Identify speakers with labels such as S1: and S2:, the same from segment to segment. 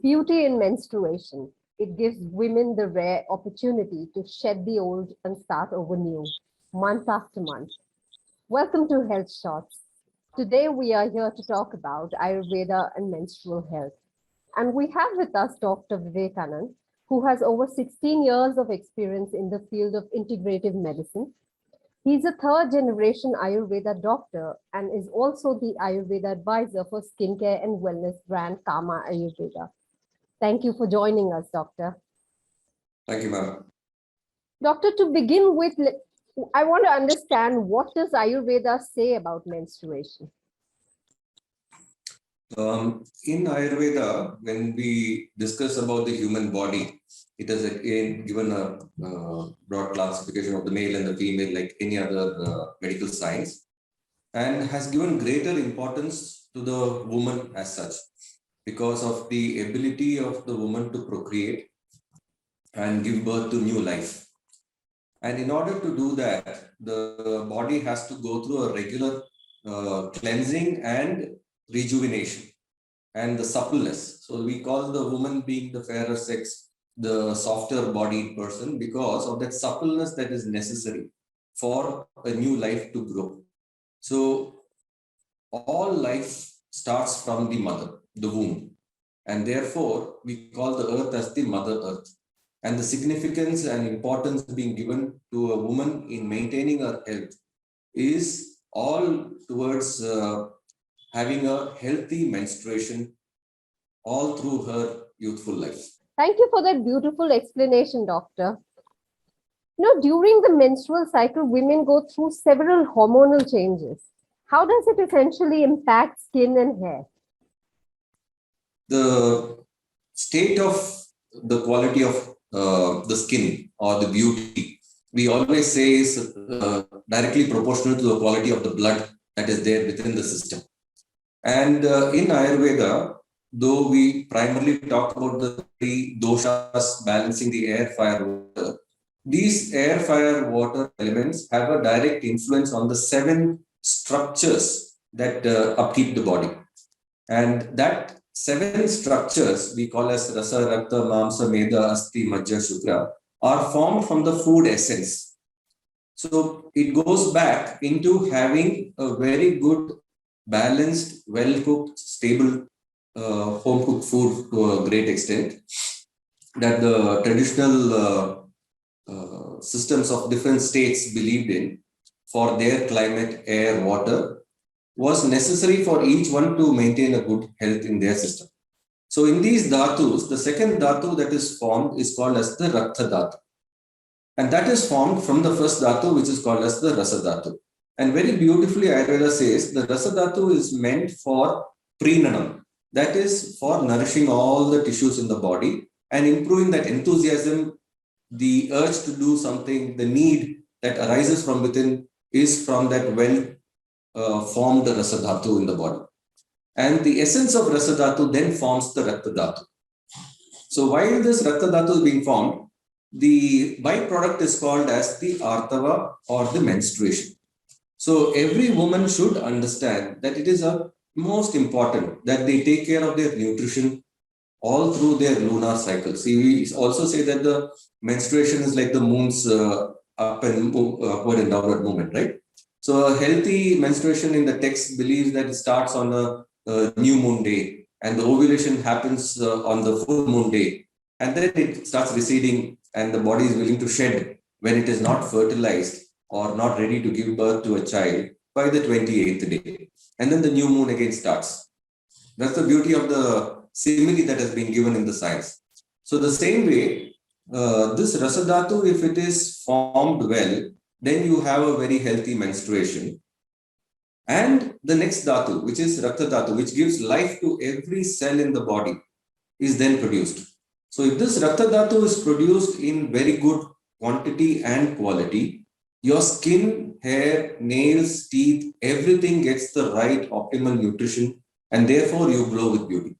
S1: beauty in menstruation. It gives women the rare opportunity to shed the old and start over new, month after month. Welcome to HealthShots. Today we are here to talk about Ayurveda and menstrual health. And we have with us Dr. Vivekananda, who has over 16 years of experience in the field of integrative medicine. He's a third generation Ayurveda doctor and is also the Ayurveda Advisor for skincare and wellness brand Kama Ayurveda. Thank you for joining us, Doctor.
S2: Thank you, ma'am.
S1: Doctor, to begin with, I want to understand, what does Ayurveda say about menstruation?
S2: In Ayurveda, when we discuss about the human body, it has again given a broad classification of the male and the female like any other medical science, and has given greater importance to the woman as such because of the ability of the woman to procreate and give birth to new life. And in order to do that, the body has to go through a regular cleansing and rejuvenation and the suppleness. So we call the woman, being the fairer sex, the softer bodied person, because of that suppleness that is necessary for a new life to grow. So all life starts from the mother, the womb, and therefore we call the earth as the mother earth. And the significance and importance being given to a woman in maintaining her health is all towards having a healthy menstruation all through her youthful life.
S1: Thank you for that beautiful explanation, Doctor. During the menstrual cycle, women go through several hormonal changes. How does it essentially impact skin and hair?
S2: The state of the quality of the skin or the beauty, we always say, is directly proportional to the quality of the blood that is there within the system. And in Ayurveda, though we primarily talk about the three doshas balancing the air, fire, water, these air, fire, water elements have a direct influence on the 7 structures that upkeep the body. And that 7 structures we call as rasa, rakta, mamsa, meda, asti, majja, shukra are formed from the food essence. So it goes back into having a very good, balanced, well-cooked, stable home-cooked food to a great extent that the traditional systems of different states believed in for their climate, air, water, was necessary for each one to maintain a good health in their system. So in these dhatus, the second dhatu that is formed is called as the rakta dhatu. And that is formed from the first dhatu, which is called as the rasa dhatu. And very beautifully, Ayurveda says the rasa dhatu is meant for prenanam. That is for nourishing all the tissues in the body and improving that enthusiasm, the urge to do something, the need that arises from within is from that formed rasa dhatu in the body. And the essence of rasa dhatu then forms the rakta dhatu. So while this rakta dhatu is being formed, the byproduct is called as the artava or the menstruation. So every woman should understand that it is most important that they take care of their nutrition all through their lunar cycle. See, we also say that the menstruation is like the moon's upward and downward movement, right? So a healthy menstruation in the text believes that it starts on a new moon day and the ovulation happens on the full moon day. And then it starts receding and the body is willing to shed when it is not fertilized or not ready to give birth to a child by the 28th day. And then the new moon again starts. That's the beauty of the simile that has been given in the science. So the same way, this rasa dhatu, if it is formed well, then you have a very healthy menstruation. And the next dhatu, which is rakta dhatu, which gives life to every cell in the body, is then produced. So if this rakta dhatu is produced in very good quantity and quality, your skin, hair, nails, teeth, everything gets the right optimal nutrition, and therefore you glow with beauty.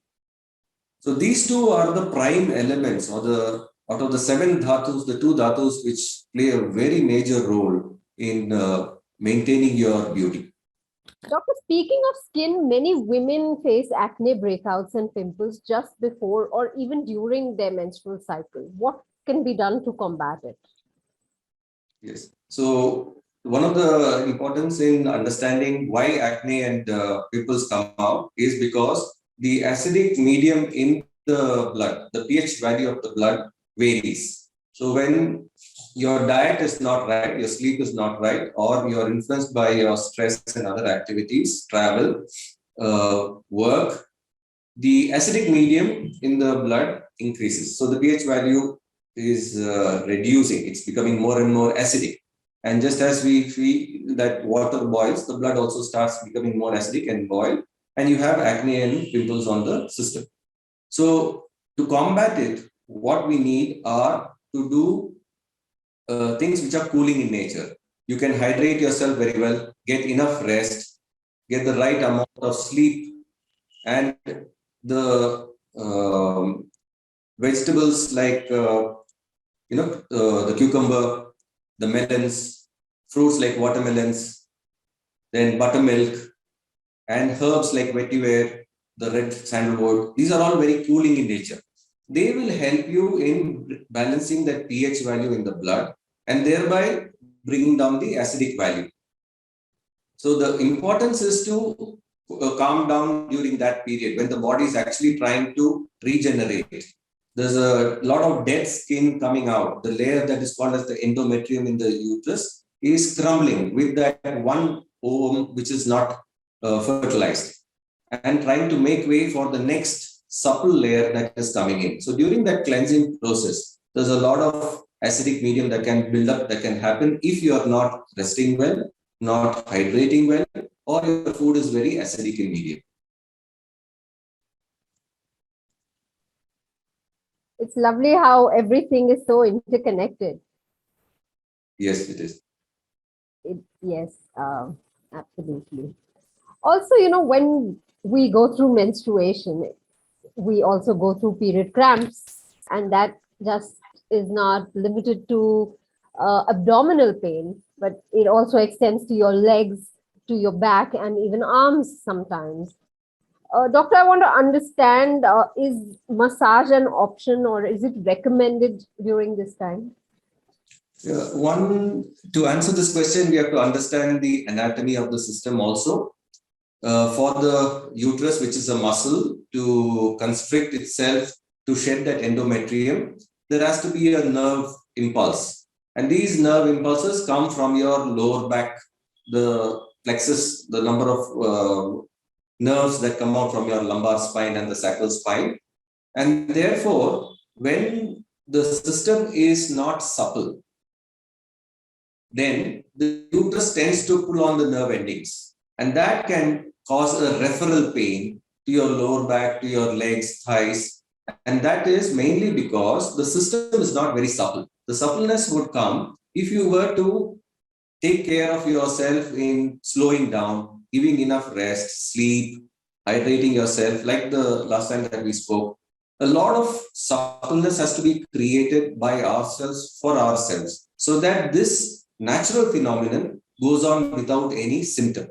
S2: So these two are the prime elements, or out of the 7 dhatus, the 2 dhatus which play a very major role in maintaining your beauty.
S1: Doctor, speaking of skin, many women face acne breakouts and pimples just before or even during their menstrual cycle. What can be done to combat it?
S2: Yes. So one of the importance in understanding why acne and pimples come out is because the acidic medium in the blood, the pH value of the blood varies. So when your diet is not right, your sleep is not right, or you're influenced by your stress and other activities, travel, work, the acidic medium in the blood increases. So the pH value is reducing. It's becoming more and more acidic. And just as we feel that water boils, the blood also starts becoming more acidic and boil, and you have acne and pimples on the system. So to combat it, what we need are to do things which are cooling in nature. You can hydrate yourself very well, get enough rest, get the right amount of sleep, and the vegetables like the cucumber, the melons, fruits like watermelons, then buttermilk, and herbs like vetiver, the red sandalwood. These are all very cooling in nature. They will help you in balancing that pH value in the blood and thereby bringing down the acidic value. So the importance is to calm down during that period when the body is actually trying to regenerate. There's a lot of dead skin coming out. The layer that is called as the endometrium in the uterus is crumbling with that one ovum which is not fertilized and trying to make way for the next supple layer that is coming in. So during that cleansing process, there's a lot of acidic medium that can build up, that can happen if you are not resting well, not hydrating well, or your food is very acidic in medium.
S1: It's lovely how everything is so interconnected.
S2: Yes, it is.
S1: Yes, absolutely. Also, when we go through menstruation, we also go through period cramps, and that just is not limited to abdominal pain, but it also extends to your legs, to your back, and even arms sometimes. Doctor, I want to understand, is massage an option or is it recommended during this time?
S2: To answer this question, we have to understand the anatomy of the system also. For the uterus, which is a muscle, to constrict itself to shed that endometrium, there has to be a nerve impulse. And these nerve impulses come from your lower back, the plexus, the number of nerves that come out from your lumbar spine and the sacral spine. And therefore, when the system is not supple, then the uterus tends to pull on the nerve endings. And that can cause a referral pain to your lower back, to your legs, thighs. And that is mainly because the system is not very supple. The suppleness would come if you were to take care of yourself in slowing down, giving enough rest, sleep, hydrating yourself, like the last time that we spoke. A lot of suppleness has to be created by ourselves for ourselves so that this natural phenomenon goes on without any symptom.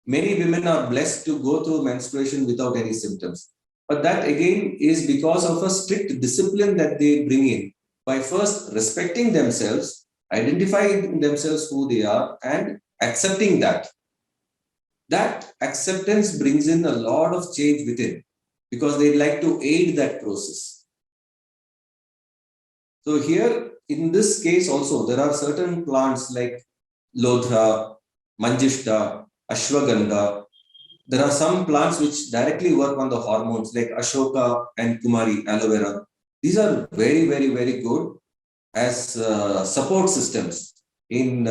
S2: Many women are blessed to go through menstruation without any symptoms. But that again is because of a strict discipline that they bring in by first respecting themselves, identifying themselves who they are, and accepting that. That acceptance brings in a lot of change within because they'd like to aid that process. So here, in this case also, there are certain plants like Lodra, Manjishta, Ashwagandha. There are some plants which directly work on the hormones like Ashoka and Kumari, aloe vera. These are very, very, very good as support systems in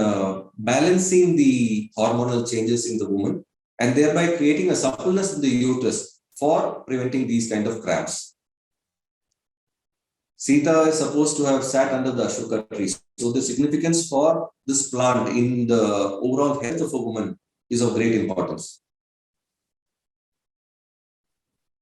S2: balancing the hormonal changes in the woman and thereby creating a suppleness in the uterus for preventing these kind of cramps. Sita is supposed to have sat under the Ashoka tree. So the significance for this plant in the overall health of a woman is of great importance.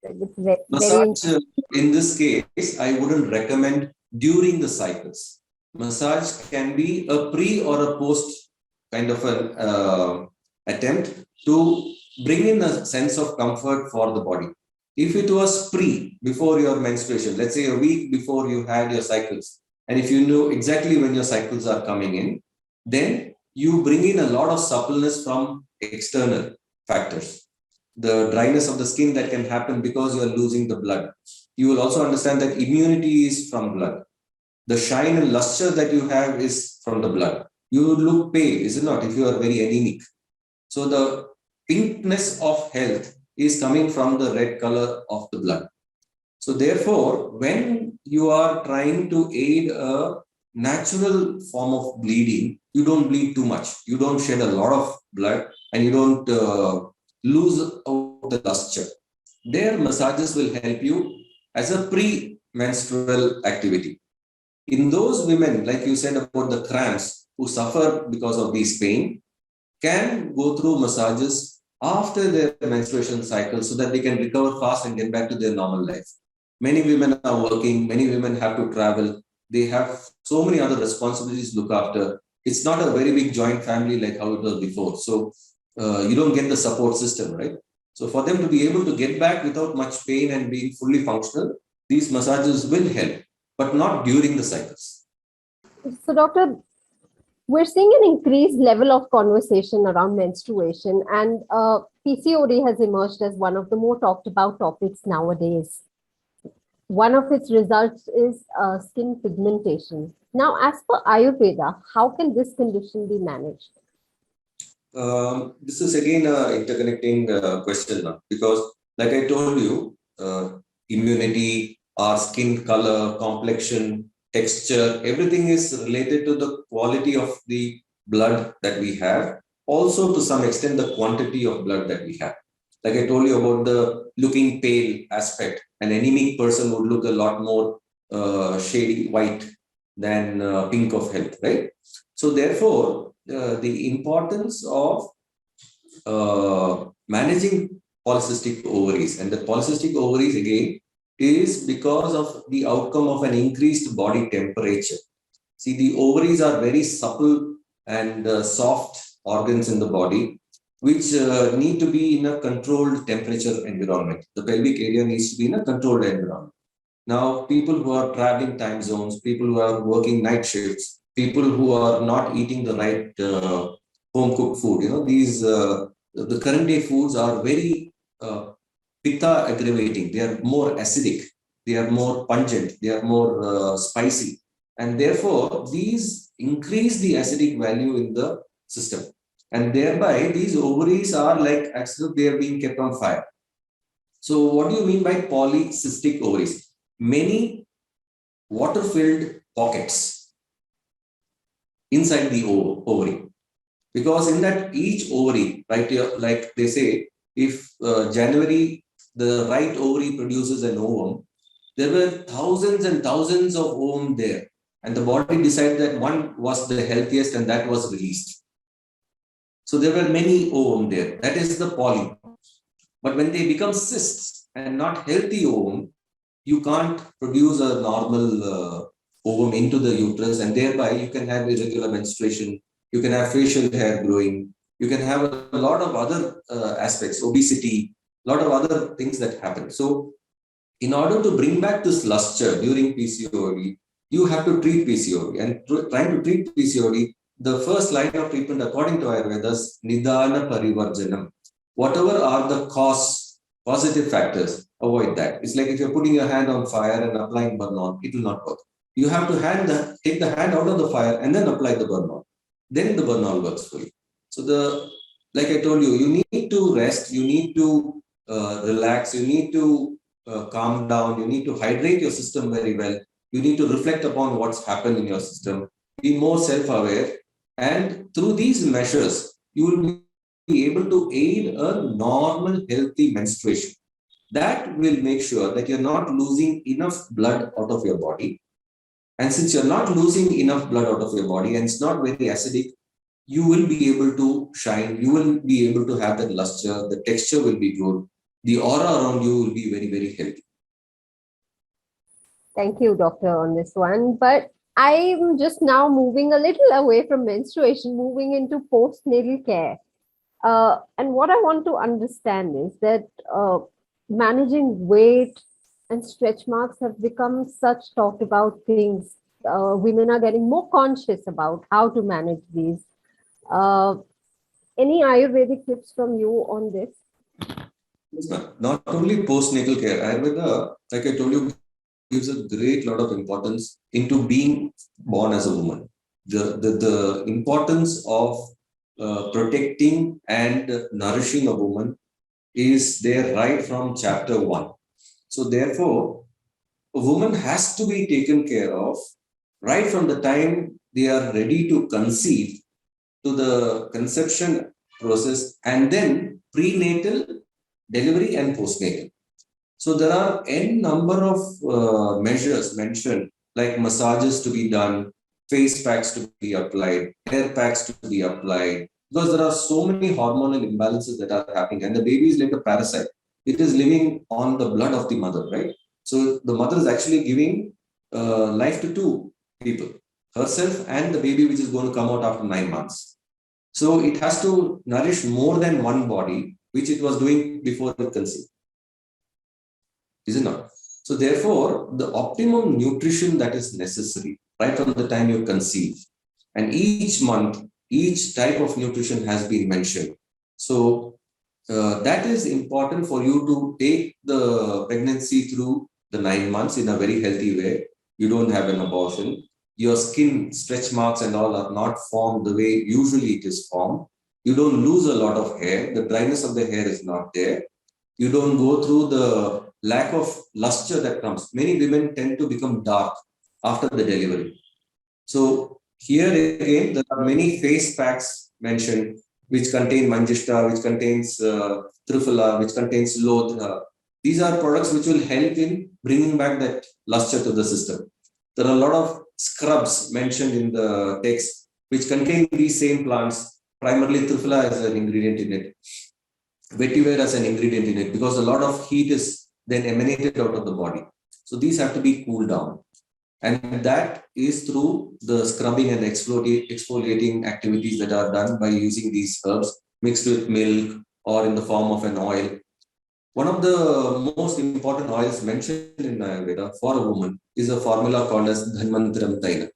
S1: It's very
S2: Massage, in this case, I wouldn't recommend during the cycles. Massage can be a pre or a post kind of an attempt to bring in a sense of comfort for the body. If it was before your menstruation, let's say a week before you had your cycles, and if you know exactly when your cycles are coming in, then you bring in a lot of suppleness from external factors. The dryness of the skin that can happen because you are losing the blood. You will also understand that immunity is from blood. The shine and luster that you have is from the blood. You look pale, is it not, if you are very anemic? So the pinkness of health is coming from the red color of the blood. So therefore, when you are trying to aid a natural form of bleeding, you don't bleed too much. You don't shed a lot of blood and you don't lose out the luster. Their massages will help you as a pre-menstrual activity. In those women, like you said about the cramps, who suffer because of this pain, can go through massages after their menstruation cycle so that they can recover fast and get back to their normal life. Many women are working, many women have to travel, they have so many other responsibilities to look after. It's not a very big joint family like how it was before. So you don't get the support system, right? So for them to be able to get back without much pain and being fully functional, these massages will help, but not during the cycles.
S1: So, doctor, we're seeing an increased level of conversation around menstruation, and PCOD has emerged as one of the more talked about topics nowadays. One of its results is skin pigmentation. Now, as per Ayurveda, how can this condition be managed?
S2: This is again an interconnecting question now, because like I told you, immunity, our skin color, complexion, texture, everything is related to the quality of the blood that we have. Also, to some extent, the quantity of blood that we have. Like I told you about the looking pale aspect, an anemic person would look a lot more shady white than pink of health, right? So therefore, the importance of managing polycystic ovaries, and the polycystic ovaries again is because of the outcome of an increased body temperature. See, the ovaries are very supple and soft organs in the body, which need to be in a controlled temperature environment. The pelvic area needs to be in a controlled environment. Now, people who are traveling time zones, people who are working night shifts, people who are not eating the right home cooked food, these the current day foods are very pitta aggravating. They are more acidic, they are more pungent, they are more spicy, and therefore these increase the acidic value in the system, and thereby these ovaries are like as if they are being kept on fire. So what do you mean by polycystic ovaries? Many water-filled pockets inside the ovary, because in that each ovary, right, like they say, if January the right ovary produces an ovum, there were thousands and thousands of ovum there, and the body decided that one was the healthiest and that was released. So there were many ovum there. That is the poly. But when they become cysts and not healthy ovum, you can't produce a normal ovum into the uterus, and thereby you can have irregular menstruation, you can have facial hair growing, you can have a lot of other aspects, obesity, a lot of other things that happen. So in order to bring back this luster during PCOD, you have to treat PCOD. And trying to treat PCOD, the first line of treatment according to Ayurveda is Nidana Parivarjanam. Whatever are the positive factors, avoid that. It's like if you're putting your hand on fire and applying burn-on, it will not work. You have to take the hand out of the fire and then apply the burn-on. Then the burn-on works fully. So like I told you, you need to rest, you need to relax, you need to calm down, you need to hydrate your system very well, you need to reflect upon what's happened in your system, be more self-aware, and through these measures, you will be able to aid a normal, healthy menstruation. That will make sure that you're not losing enough blood out of your body. And since you're not losing enough blood out of your body and it's not very acidic, you will be able to shine, you will be able to have that luster, the texture will be good, the aura around you will be very, very healthy.
S1: Thank you, doctor, on this one. But I'm just now moving a little away from menstruation, moving into postnatal care. And what I want to understand is that managing weight and stretch marks have become such talked about things. Women are getting more conscious about how to manage these. Uh, any Ayurvedic tips from you on this?
S2: Yes, ma'am. Not only postnatal care, Ayurveda, like I told you, gives a great lot of importance into being born as a woman. The importance of protecting and nourishing a woman is there right from chapter one. So therefore, a woman has to be taken care of right from the time they are ready to conceive to the conception process and then prenatal, delivery, and postnatal. So there are n number of measures mentioned, like massages to be done, face packs to be applied, hair packs to be applied, because there are so many hormonal imbalances that are happening, and the baby is like a parasite. It is living on the blood of the mother, right? So the mother is actually giving life to two people, herself and the baby, which is going to come out after 9 months. So it has to nourish more than one body, which it was doing before it conceived. Is it not? So therefore, the optimum nutrition that is necessary right from the time you conceive, and each month, each type of nutrition has been mentioned. So that is important for you to take the pregnancy through the 9 months in a very healthy way. You don't have an abortion. Your skin stretch marks and all are not formed the way usually it is formed. You don't lose a lot of hair. The dryness of the hair is not there. You don't go through the lack of luster that comes. Many women tend to become dark after the delivery. So here again, there are many face packs mentioned, which contain Manjishta, which contains Triphala, which contains Lodha. These are products which will help in bringing back that luster to the system. There are a lot of scrubs mentioned in the text, which contain these same plants. Primarily, Triphala is an ingredient in it. Vetiver as an ingredient in it, because a lot of heat is then emanated out of the body. So these have to be cooled down. And that is through the scrubbing and exfoliating activities that are done by using these herbs mixed with milk or in the form of an oil. One of the most important oils mentioned in Ayurveda for a woman is a formula called as Dhanvantaram Tailam.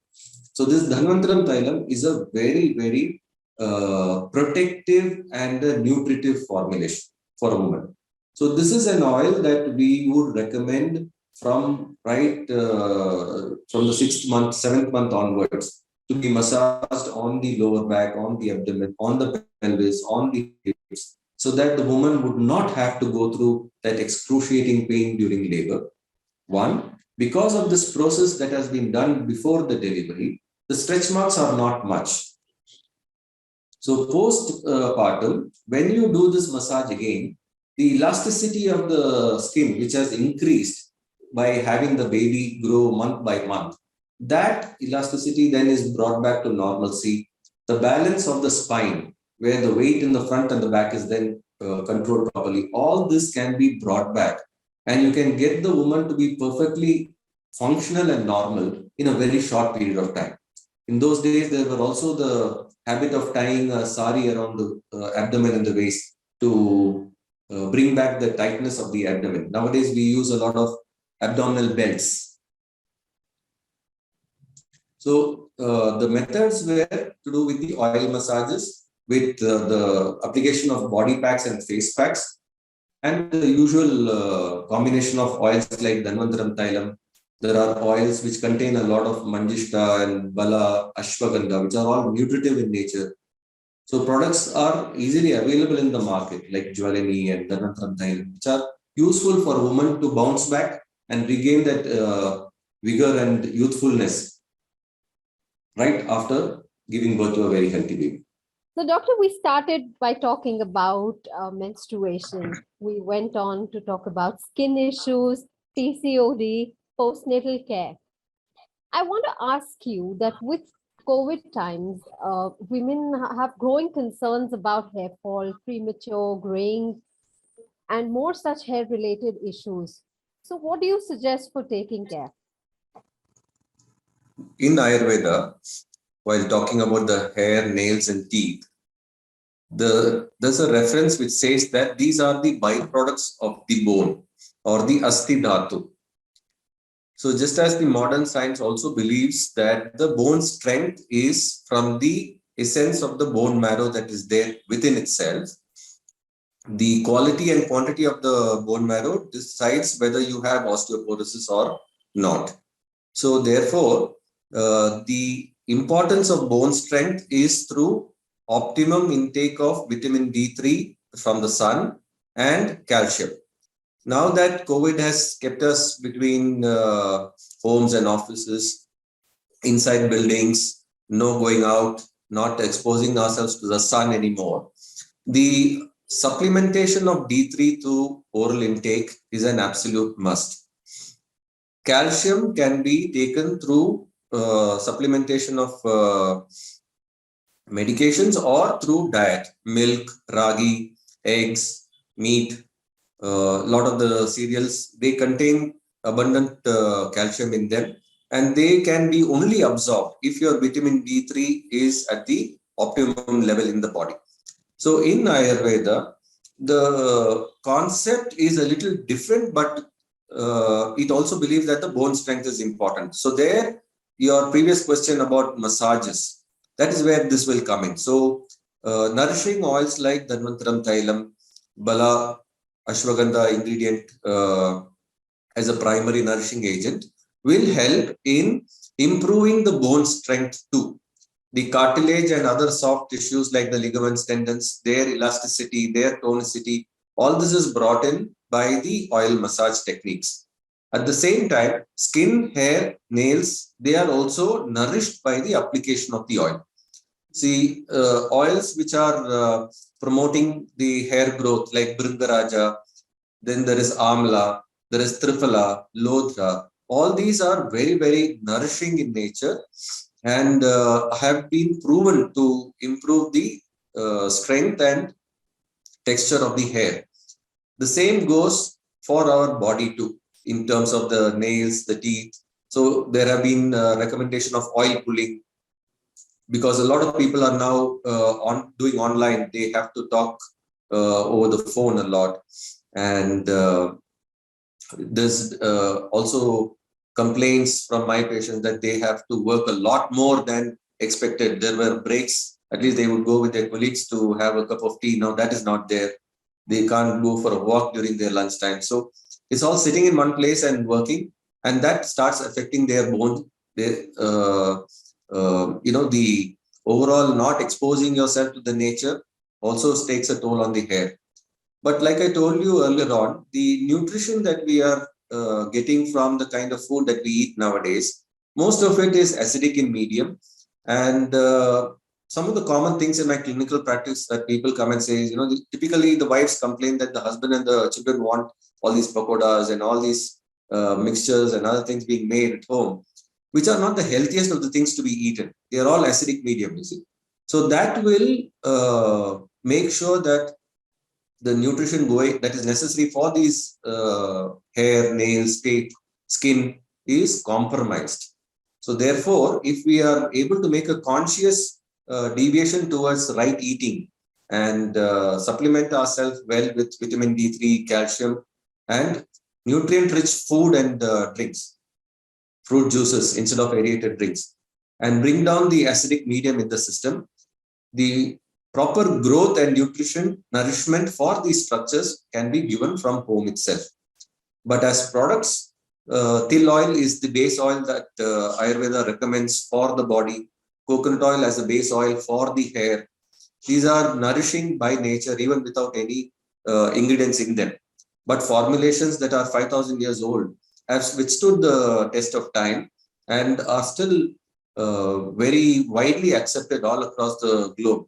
S2: So this Dhanvantaram Tailam is a very, very protective and nutritive formulation for a woman. So this is an oil that we would recommend from from the 6th month, 7th month onwards to be massaged on the lower back, on the abdomen, on the pelvis, on the hips, so that the woman would not have to go through that excruciating pain during labor. One, because of this process that has been done before the delivery, the stretch marks are not much. So post-partum, when you do this massage again, the elasticity of the skin, which has increased by having the baby grow month by month, that elasticity then is brought back to normalcy. The balance of the spine, where the weight in the front and the back is then controlled properly, all this can be brought back. And you can get the woman to be perfectly functional and normal in a very short period of time. In those days, there were also the habit of tying a sari around the abdomen and the waist to bring back the tightness of the abdomen. Nowadays, we use a lot of abdominal belts. So the methods were to do with the oil massages, with the application of body packs and face packs, and the usual combination of oils like Dhanvantaram Thailam. There are oils which contain a lot of Manjishta and Bala, Ashwagandha, which are all nutritive in nature. So products are easily available in the market, like Jwalini and Dhanvantaram Thailam, which are useful for a woman to bounce back and regain that vigor and youthfulness right after giving birth to a very healthy baby.
S1: So, doctor, we started by talking about menstruation. We went on to talk about skin issues, PCOD, postnatal care. I want to ask you that with COVID times, women have growing concerns about hair fall, premature graying, and more such hair-related issues. So, what do you suggest for taking care?
S2: In Ayurveda, while talking about the hair, nails, and teeth, There's a reference which says that these are the byproducts of the bone or the asti dhatu. So just as the modern science also believes that the bone strength is from the essence of the bone marrow that is there within itself, the quality and quantity of the bone marrow decides whether you have osteoporosis or not. So therefore, the importance of bone strength is through optimum intake of vitamin D3 from the sun and calcium. Now that COVID has kept us between homes and offices, inside buildings, no going out, not exposing ourselves to the sun anymore, the supplementation of D3 through oral intake is an absolute must. Calcium can be taken through supplementation of medications or through diet, milk, ragi, eggs, meat. A lot of the cereals, they contain abundant calcium in them, and they can be only absorbed if your vitamin D3 is at the optimum level in the body. So in Ayurveda, the concept is a little different, but it also believes that the bone strength is important. So there, your previous question about massages, that is where this will come in. So nourishing oils like Dhanvantaram Thailam, Bala, Ashwagandha ingredient as a primary nourishing agent will help in improving the bone strength too. The cartilage and other soft tissues like the ligaments, tendons, their elasticity, their tonicity, all this is brought in by the oil massage techniques. At the same time, skin, hair, nails, they are also nourished by the application of the oil. See, oils which are promoting the hair growth like Bringaraja, then there is Amla, there is Triphala, Lodra. All these are very, very nourishing in nature and have been proven to improve the strength and texture of the hair. The same goes for our body too, in terms of the nails, the teeth. So there have been recommendation of oil pulling, because a lot of people are now doing online. They have to talk over the phone a lot, and there's also complaints from my patients that they have to work a lot more than expected. There were breaks, at least they would go with their colleagues to have a cup of tea. Now that is not there. They can't go for a walk during their lunchtime. So it's all sitting in one place and working, and that starts affecting their bone. Their, the overall not exposing yourself to the nature also takes a toll on the hair. But like I told you earlier on, the nutrition that we are getting from the kind of food that we eat nowadays, most of it is acidic in medium. And some of the common things in my clinical practice that people come and say is, typically the wives complain that the husband and the children want all these pakodas and all these mixtures and other things being made at home, which are not the healthiest of the things to be eaten. They are all acidic medium, you see. So that will make sure that the nutrition going that is necessary for these hair, nails, teeth, skin is compromised. So therefore, if we are able to make a conscious deviation towards right eating and supplement ourselves well with vitamin D3, calcium, and nutrient-rich food and drinks, fruit juices instead of aerated drinks, and bring down the acidic medium in the system, the proper growth and nutrition, nourishment for these structures can be given from home itself. But as products, till oil is the base oil that Ayurveda recommends for the body. Coconut oil as a base oil for the hair. These are nourishing by nature, even without any ingredients in them. But formulations that are 5,000 years old have withstood the test of time and are still very widely accepted all across the globe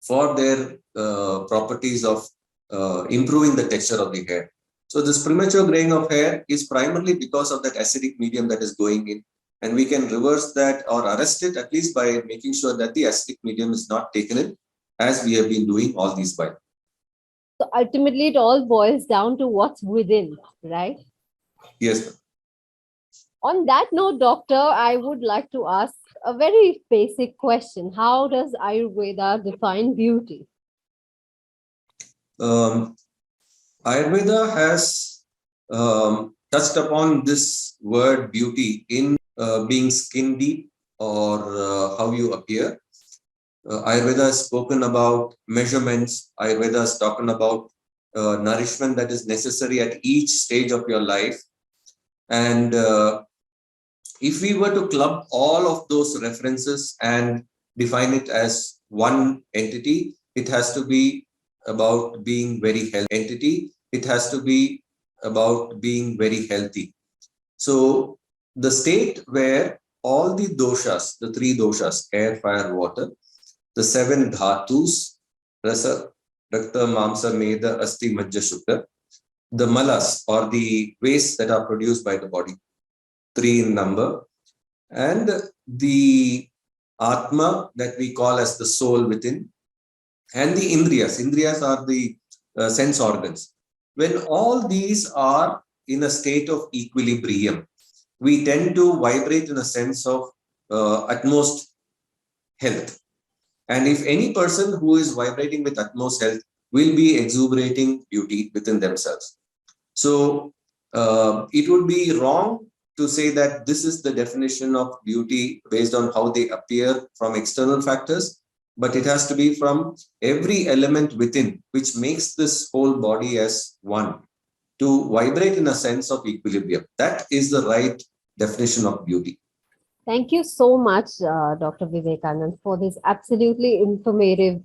S2: for their properties of improving the texture of the hair. So this premature graying of hair is primarily because of that acidic medium that is going in. And we can reverse that or arrest it at least by making sure that the acidic medium is not taken in, as we have been doing all these while.
S1: So ultimately, it all boils down to what's within, right?
S2: Yes.
S1: On that note, doctor, I would like to ask a very basic question. How does Ayurveda define beauty?
S2: Um, Ayurveda has touched upon this word beauty in being skin deep or how you appear. Ayurveda has spoken about measurements. Ayurveda has spoken about nourishment that is necessary at each stage of your life. And if we were to club all of those references and define it as one entity, it has to be about being very healthy. It has to be about being very healthy. So the state where all the doshas, the three doshas, air, fire, water, the seven dhatus, rasa, rakta, mamsa, meda, asti, majja, shukra, the malas or the wastes that are produced by the body, three in number, and the atma that we call as the soul within, and the indriyas. Indriyas are the sense organs. When all these are in a state of equilibrium, we tend to vibrate in a sense of utmost health. And if any person who is vibrating with utmost health will be exuberating beauty within themselves. So it would be wrong to say that this is the definition of beauty based on how they appear from external factors, but it has to be from every element within, which makes this whole body as one, to vibrate in a sense of equilibrium. That is the right definition of beauty.
S1: Thank you so much, Dr. Vivekananda, for this absolutely informative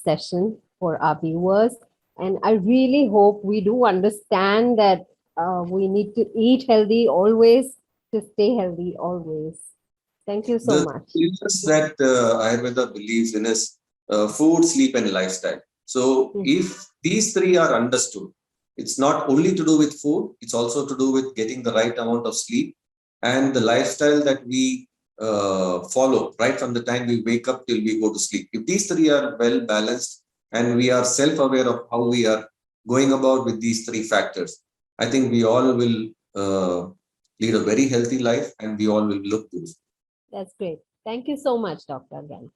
S1: session for our viewers. And I really hope we do understand that we need to eat healthy always to stay healthy always. Thank you so
S2: The
S1: much.
S2: pillars that Ayurveda believes in is food, sleep, and lifestyle. So, if these three are understood, it's not only to do with food, it's also to do with getting the right amount of sleep and the lifestyle that we follow right from the time we wake up till we go to sleep. If these three are well balanced and we are self aware of how we are going about with these three factors, I think we all will lead a very healthy life and we all will look good.
S1: That's great. Thank you so much, Dr. Again.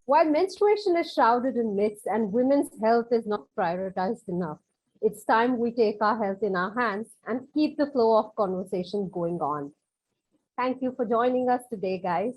S1: While menstruation is shrouded in myths and women's health is not prioritized enough, it's time we take our health in our hands and keep the flow of conversation going on. Thank you for joining us today, guys.